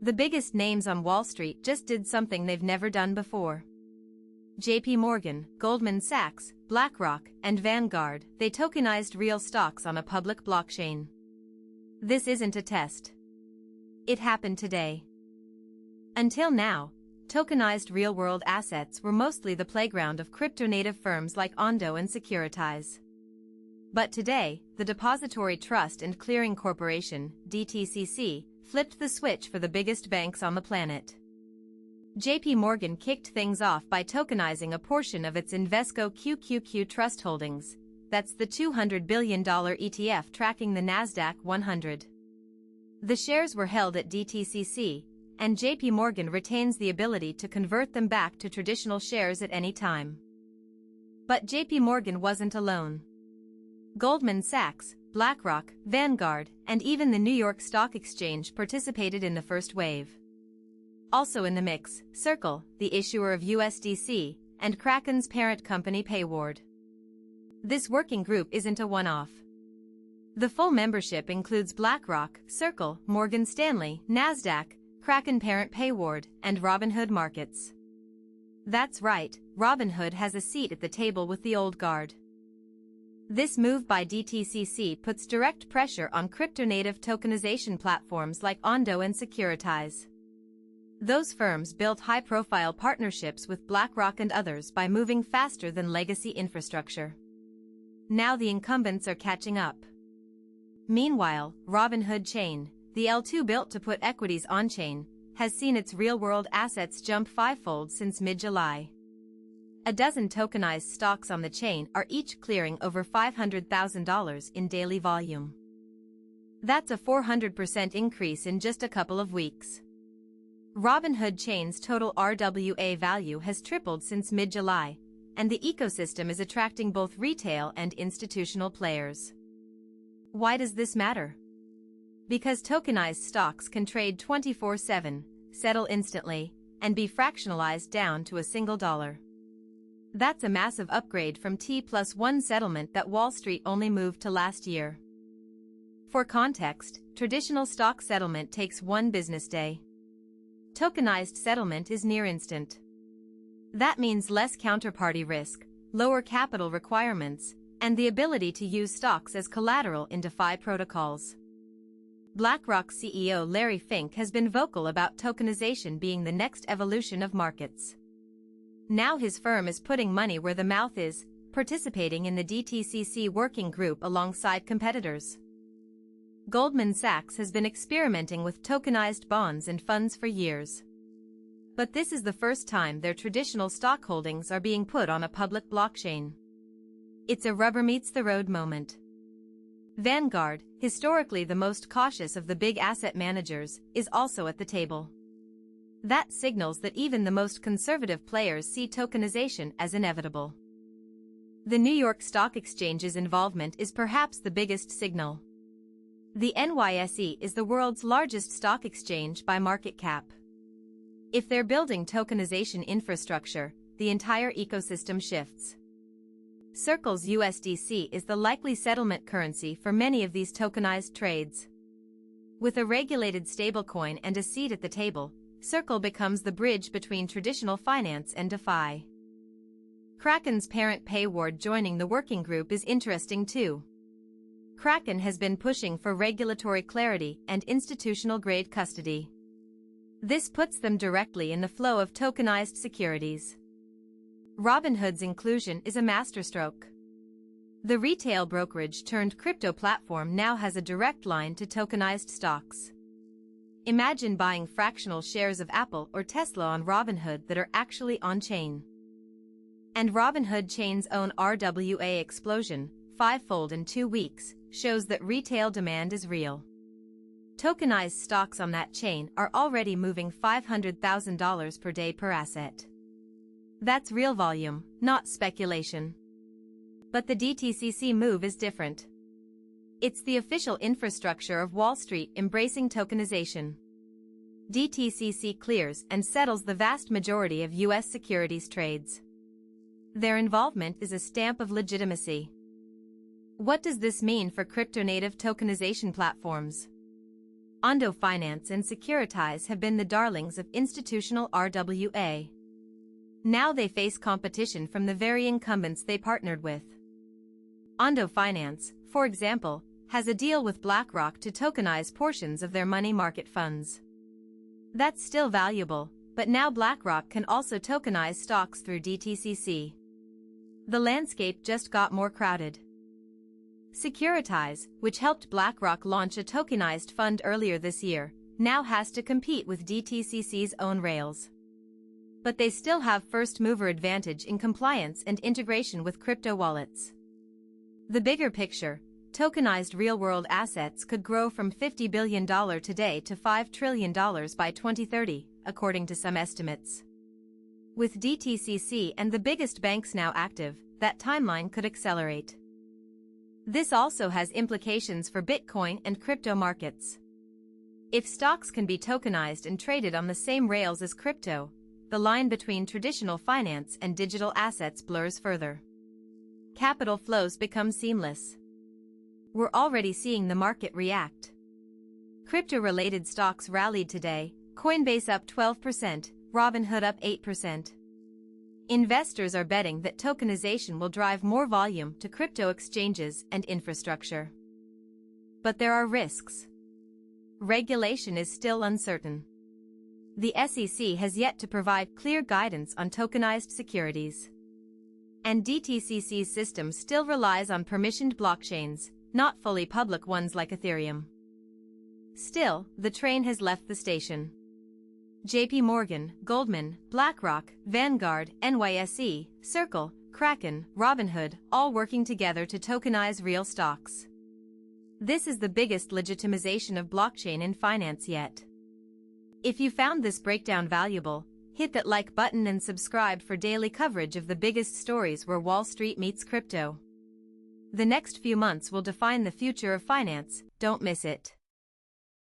The biggest names on Wall Street just did something they've never done before. JPMorgan, Goldman Sachs, BlackRock, and Vanguard, they tokenized real stocks on a public blockchain. This isn't a test. It happened today. Until now, tokenized real-world assets were mostly the playground of crypto-native firms like Ondo and Securitize. But today, the Depository Trust and Clearing Corporation, DTCC, flipped the switch for the biggest banks on the planet. JPMorgan kicked things off by tokenizing a portion of its Invesco Q2 trust holdings. That's the $200 billion ETF tracking the Nasdaq 100. The shares were held at DTCC, and JPMorgan retains the ability to convert them back to traditional shares at any time. But JPMorgan wasn't alone. Goldman Sachs, BlackRock, Vanguard, and even the New York Stock Exchange participated in the first wave. Also in the mix, Circle, the issuer of USDC, and Kraken's parent company Payward. This working group isn't a one-off. The full membership includes BlackRock, Circle, Morgan Stanley, Nasdaq, Kraken parent Payward, and Robinhood Markets. That's right, Robinhood has a seat at the table with the old guard. This move by DTCC puts direct pressure on crypto-native tokenization platforms like Ondo and Securitize. Those firms built high-profile partnerships with BlackRock and others by moving faster than legacy infrastructure. Now the incumbents are catching up. Meanwhile, Robinhood Chain, the L2 built to put equities on-chain, has seen its real-world assets jump fivefold since mid-July. A dozen tokenized stocks on the chain are each clearing over $500,000 in daily volume. That's a 400% increase in just a couple of weeks. Robinhood Chain's total RWA value has tripled since mid-July, and the ecosystem is attracting both retail and institutional players. Why does this matter? Because tokenized stocks can trade 24/7, settle instantly, and be fractionalized down to a single dollar. That's a massive upgrade from T+1 settlement that Wall Street only moved to last year. For context, traditional stock settlement takes 1 business day. Tokenized settlement is near instant. That means less counterparty risk, lower capital requirements, and the ability to use stocks as collateral in DeFi protocols. BlackRock CEO Larry Fink has been vocal about tokenization being the next evolution of markets. Now his firm is putting money where the mouth is, participating in the DTCC working group alongside competitors. Goldman Sachs has been experimenting with tokenized bonds and funds for years. But this is the first time their traditional stock holdings are being put on a public blockchain. It's a rubber-meets-the-road moment. Vanguard, historically the most cautious of the big asset managers, is also at the table. That signals that even the most conservative players see tokenization as inevitable. The New York Stock Exchange's involvement is perhaps the biggest signal. The NYSE is the world's largest stock exchange by market cap. If they're building tokenization infrastructure, the entire ecosystem shifts. Circle's USDC is the likely settlement currency for many of these tokenized trades. With a regulated stablecoin and a seat at the table, Circle becomes the bridge between traditional finance and DeFi. Kraken's parent Payward joining the working group is interesting too. Kraken has been pushing for regulatory clarity and institutional-grade custody. This puts them directly in the flow of tokenized securities. Robinhood's inclusion is a masterstroke. The retail brokerage-turned-crypto platform now has a direct line to tokenized stocks. Imagine buying fractional shares of Apple or Tesla on Robinhood that are actually on-chain. And Robinhood Chain's own RWA explosion, fivefold in 2 weeks, shows that retail demand is real. Tokenized stocks on that chain are already moving $500,000 per day per asset. That's real volume, not speculation. But the DTCC move is different. It's the official infrastructure of Wall Street embracing tokenization. DTCC clears and settles the vast majority of U.S. securities trades. Their involvement is a stamp of legitimacy. What does this mean for crypto-native tokenization platforms? Ondo Finance and Securitize have been the darlings of institutional RWA. Now they face competition from the very incumbents they partnered with. Ondo Finance, for example, has a deal with BlackRock to tokenize portions of their money market funds. That's still valuable, but now BlackRock can also tokenize stocks through DTCC. The landscape just got more crowded. Securitize, which helped BlackRock launch a tokenized fund earlier this year, now has to compete with DTCC's own rails. But they still have first-mover advantage in compliance and integration with crypto wallets. The bigger picture, tokenized real-world assets could grow from $50 billion today to $5 trillion by 2030, according to some estimates. With DTCC and the biggest banks now active, that timeline could accelerate. This also has implications for Bitcoin and crypto markets. If stocks can be tokenized and traded on the same rails as crypto, the line between traditional finance and digital assets blurs further. Capital flows become seamless. We're already seeing the market react. Crypto-related stocks rallied today, Coinbase up 12%, Robinhood up 8%. Investors are betting that tokenization will drive more volume to crypto exchanges and infrastructure. But there are risks. Regulation is still uncertain. The SEC has yet to provide clear guidance on tokenized securities. And DTCC's system still relies on permissioned blockchains, not fully public ones like Ethereum. Still, the train has left the station. JPMorgan, Goldman, BlackRock, Vanguard, NYSE, Circle, Kraken, Robinhood, all working together to tokenize real stocks. This is the biggest legitimization of blockchain in finance yet. If you found this breakdown valuable, hit that like button and subscribe for daily coverage of the biggest stories where Wall Street meets crypto. The next few months will define the future of finance, don't miss it.